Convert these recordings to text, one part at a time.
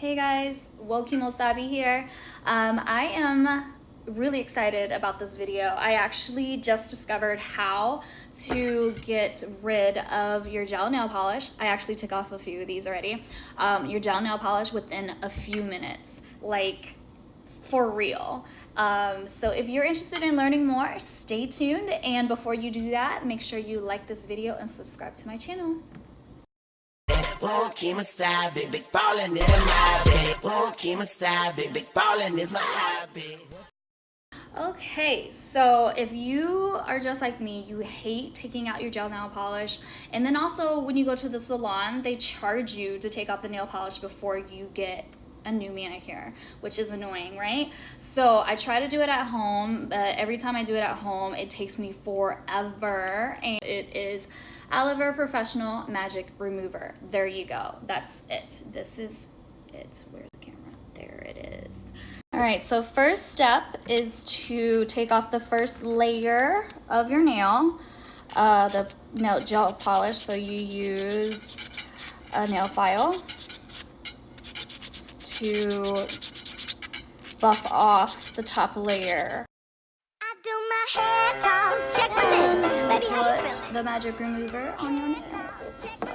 Hey guys, Wokimo Sabi here. I am really excited about this video. I actually just discovered how to get rid of your gel nail polish. I actually took off a few of these already. Your gel nail polish within a few minutes, like for real. So if you're interested in learning more, stay tuned. And before you do that, make sure you like this video and subscribe to my channel. Won't keep my side, big ballin' is my hobby. Won't keep my side, big ballin' is my hobby. Okay, so if you are just like me, you hate taking out your gel nail polish, and then also when you go to the salon, they charge you to take off the nail polish before you get a new manicure, which is annoying, right? So I try to do it at home, but every time I do it at home, it takes me forever, and it is Aloe Vera Professional Magic Remover. There you go. That's it. This is it. Where's the camera? There it is. All right, so first step is to take off the first layer of your nail, the nail gel polish. So you use a nail file to buff off the top layer. And put the magic remover on your nails. So.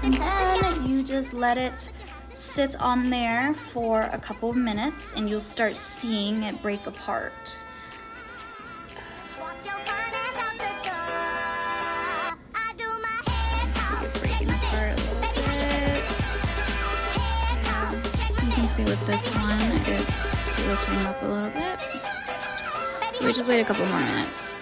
And then you just let it sit on there for a couple of minutes and you'll start seeing it break apart. See with this one, it's lifting up a little bit. So we just wait a couple more minutes.